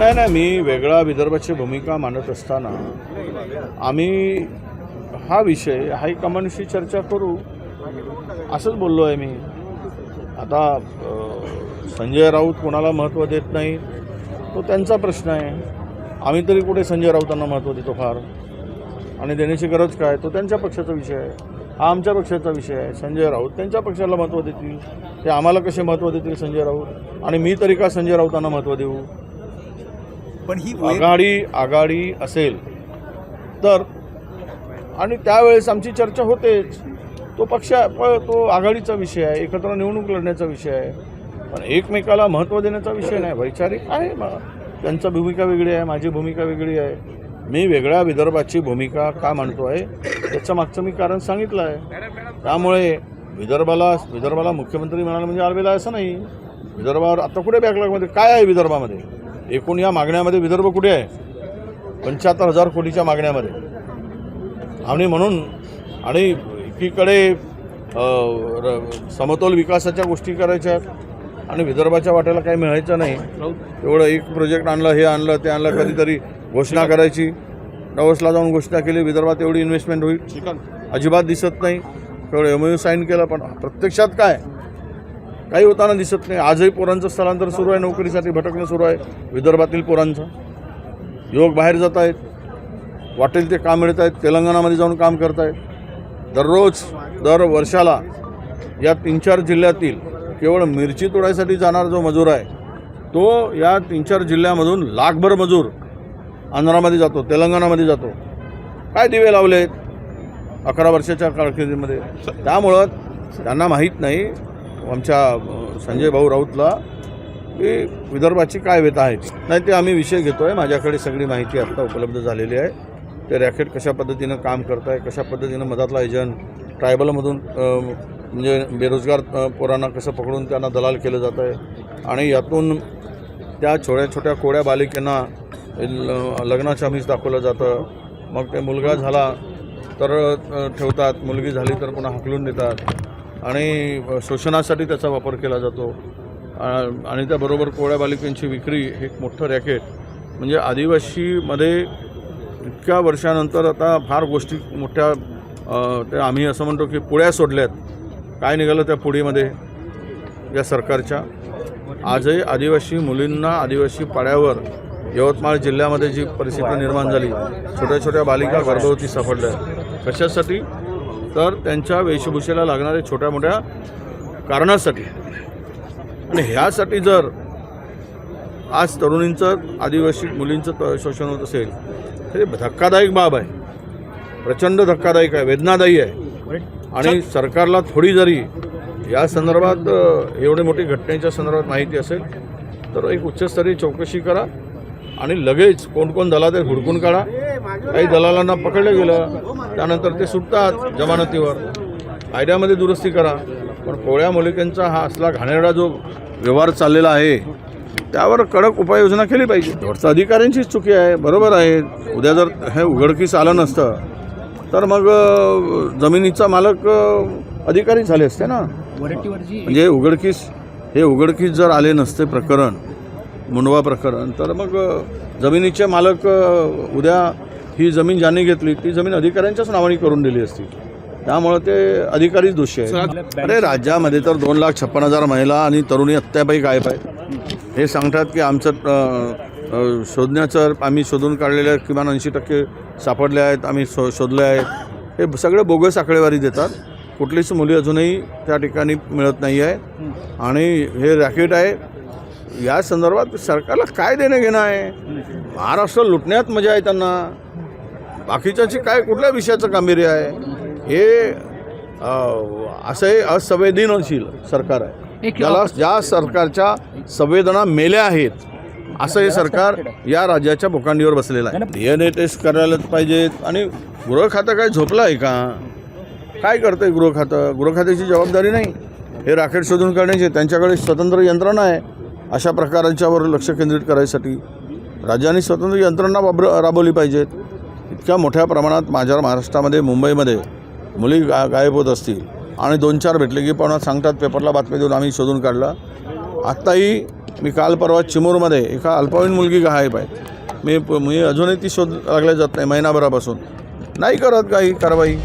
नाही, मी वेगळा विदर्भाची भूमिका मांडत असताना आम्ही हा विषय हायकमांडशी चर्चा करू असंच बोललो आहे मी. आता संजय राऊत कोणाला महत्त्व देत नाही तो त्यांचा प्रश्न आहे. आम्ही तरी कुठे संजय राऊतांना महत्त्व देतो फार, आणि देण्याची गरज काय, तो त्यांच्या पक्षाचा विषय आहे, हा आमच्या पक्षाचा विषय आहे. संजय राऊत त्यांच्या पक्षाला महत्त्व देतील, ते आम्हाला कसे महत्त्व देतील संजय राऊत, आणि मी तरी का संजय राऊतांना महत्त्व देऊ. पण ही आघाडी असेल तर, आणि त्यावेळेस आमची चर्चा होतेच. तो आघाडीचा विषय आहे, एकत्र निवडणूक लढण्याचा विषय आहे, पण एकमेकाला महत्त्व देण्याचा विषय नाही. वैचारिक आहे, त्यांचा भूमिका वेगळी आहे, माझी भूमिका वेगळी आहे. मी वेगळ्या विदर्भाची भूमिका का मांडतो आहे त्याचं मागचं मी कारण सांगितलं आहे. त्यामुळे विदर्भाला मुख्यमंत्री म्हणाला म्हणजे आलबेला असं नाही. विदर्भावर आता कुठे बॅकलॉगमध्ये काय आहे विदर्भामध्ये, एकूण या मागण्यामध्ये विदर्भ कुठे आहे, 75,000 कोटीच्या मागण्यामध्ये. आणि म्हणून आणि एकीकडे समतोल विकासाच्या गोष्टी करायच्या आणि विदर्भाच्या वाट्याला काही मिळायचं नाही. एवढं एक प्रोजेक्ट आणलं, हे आणलं, ते आणलं, कधीतरी घोषणा करायची, डावसला जाऊन घोषणा केली, विदर्भात एवढी इन्व्हेस्टमेंट होईल अजिबात दिसत नाही. तेवढं MOU साईन केलं, पण प्रत्यक्षात काही होताना दिसत नाही. आजही पोरांचं स्थलांतर सुरू आहे, नोकरीसाठी भटकणं सुरू आहे विदर्भातील पोरांचं. युवक बाहेर जात आहेत, वाटेल ते काम मिळत आहेत, तेलंगणामध्ये जाऊन काम करत आहेत. दर वर्षाला या 3-4 जिल्ह्यातील केवळ मिरची तोडायसाठी जाणारा जो मजूर आहे तो या 3-4 जिल्ह्यामधून लाखभर मजूर आंध्रामध्ये जातो, तेलंगणामध्ये जातो. काय दिवे लावले आहेत 11 वर्षाच्या कारकिर्दीमध्ये. त्यामुळं त्यांना माहीत नाही आमच्या संजय भाऊ राऊतला की विदर्भाची काय व्यथा आहे. नाही, ते आम्ही विषय घेतो आहे. माझ्याकडे सगळी माहिती आत्ता उपलब्ध झालेली आहे. ते रॅकेट कशा पद्धतीनं काम करत आहे, कशा पद्धतीनं मधातला एजंट ट्रायबलमधून म्हणजे बेरोजगार पोरांना कसं पकडून त्यांना दलाल केलं जात आहे, आणि यातून त्या छोट्या कोड्या बालिकेंना लग्नाचं आमिष दाखवलं जातं. मग ते मुलगा झाला तर ठेवतात, मुलगी झाली तर पुन्हा हाकलून देतात, आणि शोषणासाठी त्याचा वापर केला जातो. आणि त्याबरोबर कोड्या बालिकेंची विक्री हे एक मोठं रॅकेट. म्हणजे आदिवासीमध्ये इतक्या वर्षानंतर आता फार गोष्टी मोठ्या ते आम्ही असं म्हणतो की पुळ्या सोडल्यात. काय निघालं त्या पुढीमध्ये या सरकारच्या. आजही आदिवासी मुलींना आदिवासी पाड्यावर यवतमाळ जिल्ह्यामध्ये जी परिस्थिती निर्माण झाली, छोट्या बालिका गर्भवती सापडल्या. कशासाठी तर त्यांच्या वेशभूषेला लागणाऱ्या छोट्या मोठ्या कारणासाठी. आणि ह्यासाठी जर आज तरुणींचं आदिवासी मुलींचं शोषण होत असेल हे धक्कादायक बाब आहे, प्रचंड धक्कादायक आहे, वेदनादायी आहे. आणि सरकारला थोडी जरी या संदर्भात एवढी मोठी घटनेच्या संदर्भात माहिती असेल तर एक उच्चस्तरीय चौकशी करा, आणि लगेच कोण दलाल ते हुडकून काढा. काही दलालांना पकडलं गेलं त्यानंतर ते सुटतात जमानतीवर, कायद्यामध्ये दुरुस्ती करा. पण कोळ्या मुलिकांचा हा असला घाणेरडा जो व्यवहार चाललेला आहे त्यावर कडक उपाययोजना केली पाहिजे. वरच्या अधिकाऱ्यांचीच चुकी आहे, बरोबर आहे. उद्या जर हे उघडकीस आलं नसतं तर मग जमिनीचा मालक अधिकारी झाले असते ना. म्हणजे उघडकीस जर आले नसते प्रकरण, मुंडवा प्रकरण, तर मग जमिनीचे मालक उद्या ही जमीन ज्यांनी घेतली ती जमीन अधिकाऱ्यांच्याच नावाने करून दिली असती. त्यामुळे ते अधिकारीच दोषी आहेत. अरे राज्यामध्ये तर 2,56,000 महिला आणि तरुणी अत्यापायी गायब आहेत. हे सांगतात की आमचं शोधण्याचं आम्ही शोधून काढलेल्या किमान 80% सापडले आहेत, आम्ही शोधले आहेत. हे सगळे बोगस आकडेवारी देतात. कुठलीच मुली अजूनही त्या ठिकाणी मिळत नाही आहे. आणि हे रॅकेट आहे. या संदर्भात सरकारला काय देणं घेणं आहे. महाराष्ट्र लुटण्यात मजा आहे त्यांना, बाकीच्याची काय कुठल्या विषयाचं गांभीर्य आहे. हे असं असंवेदनशील सरकार आहे, ज्या सरकारच्या संवेदना मेल्या आहेत असं हे सरकार या राज्याच्या भोकांडीवर बसलेलं आहे. DNA टेस्ट करायलाच पाहिजेत. आणि गृह खातं काय झोपलं आहे का, काय करतं आहे गृह खातं. गृह खात्याची जबाबदारी नाही हे रॅकेट शोधून काढण्याची, त्यांच्याकडे स्वतंत्र यंत्रणा आहे. अशा प्रकारांच्यावर लक्ष केंद्रित करायसाठी राज्याने स्वतंत्र यंत्रणा राबवली पाहिजेत. इतक्या मोठ्या प्रमाणात माझ्या महाराष्ट्रामध्ये मुंबईमध्ये मुली गायब होत असतील आणि 2-4 भेटले की पण सांगतात पेपरला बातमी देऊन आम्ही शोधून काढला. आत्ताही मी काल परवा चिमूरमध्ये एका अल्पवयीन मुलगी गायब आहे. मी अजूनही ती शोध लागल्या जात नाही महिनाभरापासून. नाही करत काही कारवाई.